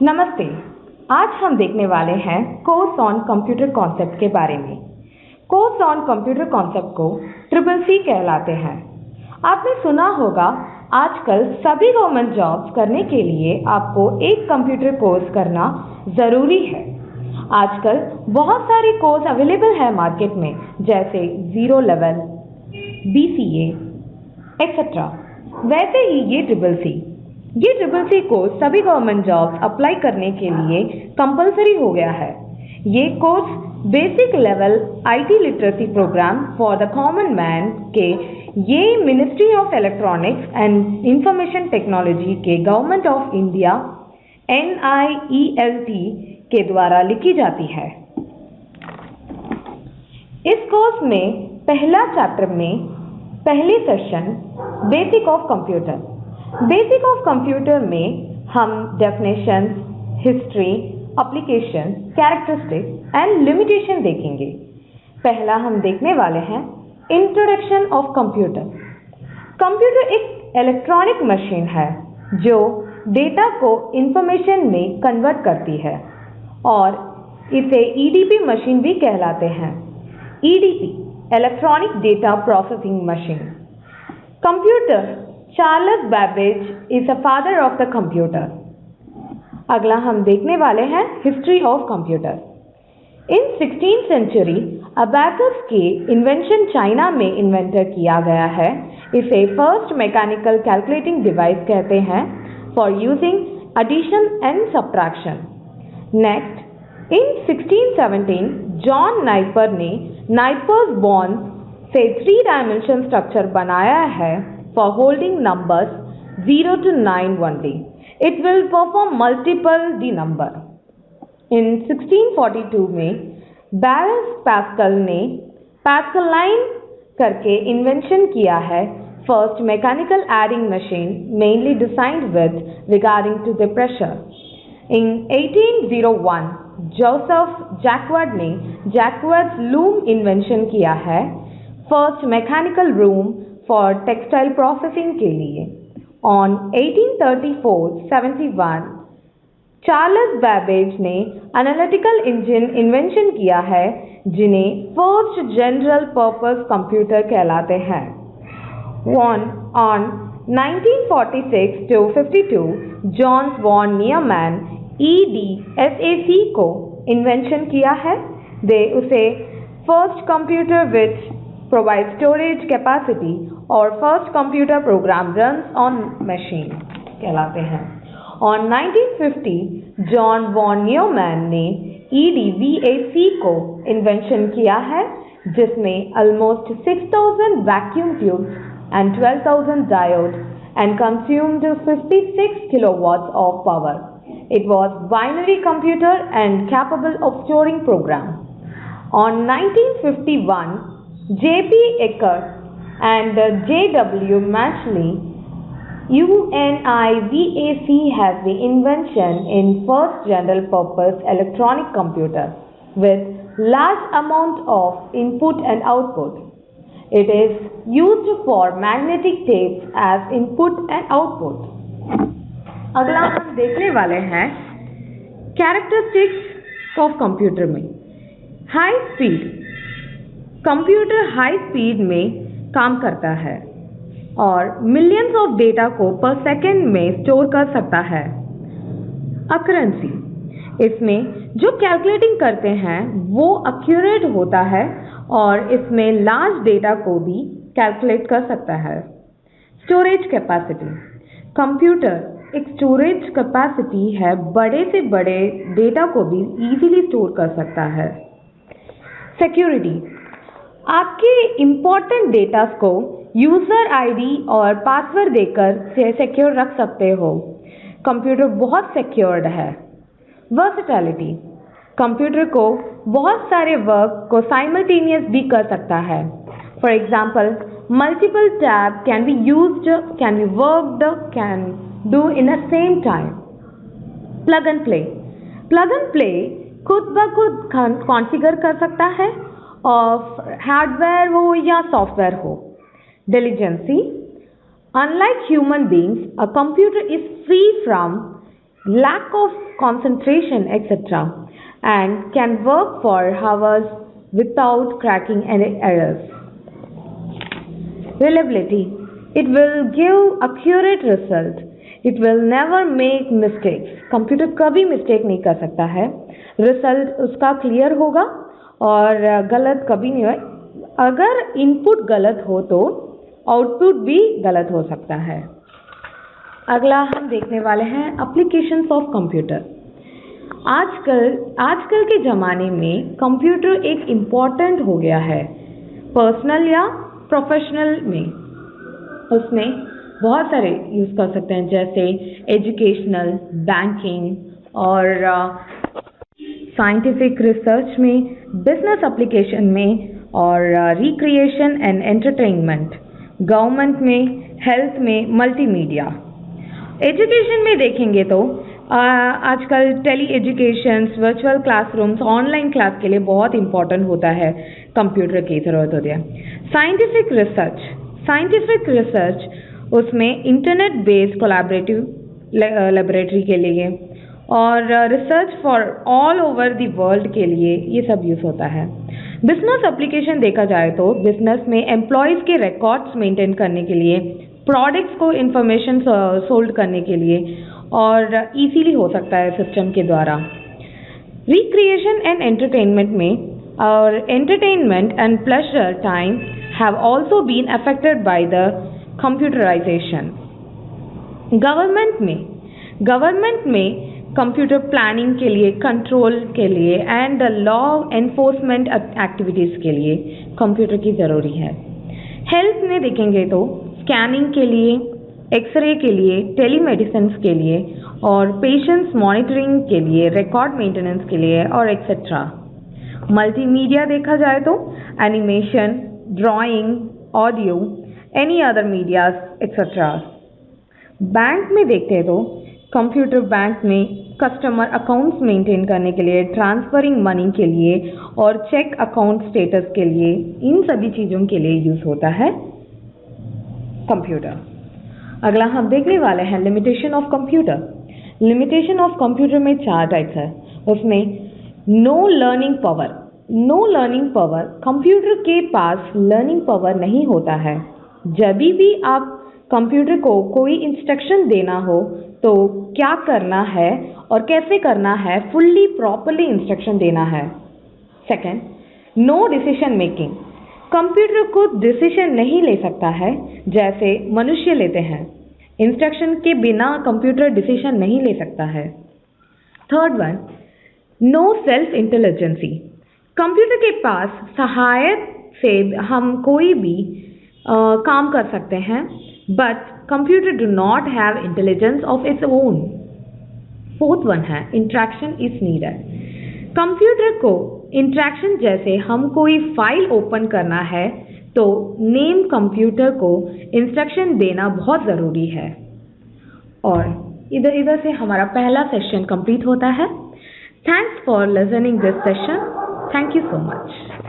नमस्ते। आज हम देखने वाले हैं कोर्स ऑन कंप्यूटर कॉन्सेप्ट के बारे में। कोर्स ऑन कंप्यूटर कॉन्सेप्ट को ट्रिपल सी कहलाते हैं। आपने सुना होगा आजकल सभी गवर्नमेंट जॉब्स करने के लिए आपको एक कंप्यूटर कोर्स करना ज़रूरी है। आजकल बहुत सारी कोर्स अवेलेबल है मार्केट में, जैसे ज़ीरो लेवल, BCA एक्सेट्रा। वैसे ही ये ट्रिपल सी कोर्स सभी गवर्नमेंट जॉब्स अप्लाई करने के लिए कंपलसरी हो गया है। ये course basic level IT literacy program for the common man के ये ministry of electronics and information technology के गवर्नमेंट ऑफ इंडिया NIELT के द्वारा लिखी जाती है। इस कोर्स में पहला चैप्टर में पहली सेशन बेसिक ऑफ कंप्यूटर में हम definitions, history, application, characteristics and limitation देखेंगे। पहला हम देखने वाले हैं इंट्रोडक्शन ऑफ कंप्यूटर। कंप्यूटर एक इलेक्ट्रॉनिक मशीन है जो डेटा को इंफॉर्मेशन में कन्वर्ट करती है और इसे EDP मशीन भी कहलाते हैं। EDP electronic data processing machine. Computer Charles Babbage is the father of the computer. अगला हम देखने वाले हैं history of computer. In 16th century abacus के इन्वेंशन चाइना में इन्वेंटर किया गया है। इसे फर्स्ट मैकेनिकल कैलकुलेटिंग डिवाइस कहते हैं for using addition and subtraction. Next, in 1617 John Napier ने नाइपर्स बॉन्ड से 3 डायमेंशन स्ट्रक्चर बनाया है for holding numbers 0 to 9 only. It will perform multiple the number. In 1642 में बैरस पास्कल ने पास्कलाइन करके invention किया है first mechanical adding machine mainly designed with regarding to the pressure. In 1801 Joseph Jacquard ने जैकवर्ड्स loom invention किया है first mechanical room for textile processing के लिए। ऑन 1834-71 चार्ल्स बैबेज ने एनालिटिकल इंजन इन्वेंशन किया है जिन्हें फर्स्ट जनरल पर्पस कंप्यूटर कहलाते हैं। ऑन 1946-52 जॉन वॉन नीयरमैन EDSAC को इन्वेंशन किया है। दे उसे first computer which provide storage capacity और first computer program runs on machine कहलाते हैं। On 1950 जॉन वॉन न्यूमैन ने EDVAC को इन्वेंशन किया है जिसमें almost 6000 vacuum tubes and 12,000 diodes and consumed 56 kilowatts of power. It was binary computer and capable of storing program. On 1951 J.P. Eckert and J.W. Machley UNIVAC has the invention in first general purpose electronic computer with large amount of input and output. It is used for magnetic tapes as input and output. अगला हम देखने वाले हैं characteristics of computer में high speed. Computer high speed में काम करता है और मिलियंस ऑफ डेटा को पर सेकेंड में स्टोर कर सकता है। अक्यूरेंसी, इसमें जो कैलकुलेटिंग करते हैं वो एक्यूरेट होता है और इसमें लार्ज डेटा को भी कैलकुलेट कर सकता है। स्टोरेज कैपेसिटी, कंप्यूटर एक स्टोरेज कैपेसिटी है, बड़े से बड़े डेटा को भी इजीली स्टोर कर सकता है। सिक्योरिटी, आपके इम्पोर्टेंट डेटा को यूज़र ID और पासवर्ड देकर से सिक्योर रख सकते हो। कंप्यूटर बहुत सिक्योर्ड है। वर्सेटैलिटी, कंप्यूटर को बहुत सारे वर्क को साइमल्टेनियस भी कर सकता है। For example, multiple tab can be used, can be worked, can do in a same time. Plug and play, plug and play खुद ब खुद कॉन्फ़िगर कर सकता है और हार्डवेयर हो या सॉफ्टवेयर हो। Diligency, unlike human beings, a computer is free from lack of concentration, etc., and can work for hours without cracking any errors. Reliability. It will give accurate result. It will never make mistakes. Computer कभी mistake नहीं कर सकता है, result उसका clear होगा और गलत कभी नहीं होगा। अगर इनपुट गलत हो तो आउटपुट भी गलत हो सकता है। अगला हम देखने वाले हैं एप्लीकेशंस ऑफ कंप्यूटर। आजकल के ज़माने में कंप्यूटर एक इम्पॉर्टेंट हो गया है, पर्सनल या प्रोफेशनल में। उसमें बहुत सारे यूज़ कर सकते हैं, जैसे एजुकेशनल, बैंकिंग और साइंटिफिक रिसर्च में, बिजनेस एप्लीकेशन में और रिक्रिएशन एंड एंटरटेनमेंट, गवर्नमेंट में, हेल्थ में, मल्टीमीडिया। एजुकेशन में देखेंगे तो आजकल tele educations, virtual classrooms, online class के लिए बहुत इंपॉर्टेंट होता है, कंप्यूटर की ज़रूरत होती है। साइंटिफिक रिसर्च उसमें इंटरनेट बेस्ड कोलैबोरेटिव लेबोरेटरी के लिए और research for all over the world के लिए ये सब यूज़ होता है। बिजनेस एप्लीकेशन देखा जाए तो बिजनेस में एम्प्लॉयज़ के रिकॉर्ड्स मेंटेन करने के लिए, प्रोडक्ट्स को इंफॉर्मेशन सोल्ड करने के लिए और इजीली हो सकता है सिस्टम के द्वारा। रिक्रिएशन एंड एंटरटेनमेंट में और entertainment and pleasure time have also been affected by the computerization. Government में कंप्यूटर प्लानिंग के लिए, कंट्रोल के लिए एंड लॉ एनफोर्समेंट एक्टिविटीज़ के लिए कंप्यूटर की ज़रूरी है। हेल्थ में देखेंगे तो स्कैनिंग के लिए, एक्सरे के लिए, टेलीमेडिसिन के लिए और पेशेंट्स मॉनिटरिंग के लिए, रिकॉर्ड मेंटेनेंस के लिए और एक्सेट्रा। मल्टीमीडिया देखा जाए तो animation, drawing, audio, any other medias etcetera. Bank में देखते हैं तो कंप्यूटर बैंक में कस्टमर अकाउंट्स मेंटेन करने के लिए, ट्रांसफरिंग मनी के लिए और चेक अकाउंट स्टेटस के लिए, इन सभी चीज़ों के लिए यूज़ होता है कंप्यूटर। अगला हम देखने वाले हैं limitation of computer. Limitation of computer में 4 टाइप्स है। उसमें नो लर्निंग पावर, कंप्यूटर के पास लर्निंग पावर नहीं होता है। जब भी आप कंप्यूटर को कोई इंस्ट्रक्शन देना हो तो क्या करना है और कैसे करना है, फुल्ली प्रॉपरली इंस्ट्रक्शन देना है। Second, no decision making, computer को डिसीजन नहीं ले सकता है जैसे मनुष्य लेते हैं। इंस्ट्रक्शन के बिना कंप्यूटर डिसीजन नहीं ले सकता है। Third one, no self intelligency, computer के पास सहायक से हम कोई भी काम कर सकते हैं, but computer do not have intelligence of its own. Fourth one है इंट्रैक्शन इज नीडेड, कंप्यूटर को इंट्रैक्शन जैसे हम कोई फाइल ओपन करना है तो नेम कंप्यूटर को इंस्ट्रक्शन देना बहुत ज़रूरी है। और इधर से हमारा पहला सेशन कंप्लीट होता है। Thanks for listening this session. Thank you so much.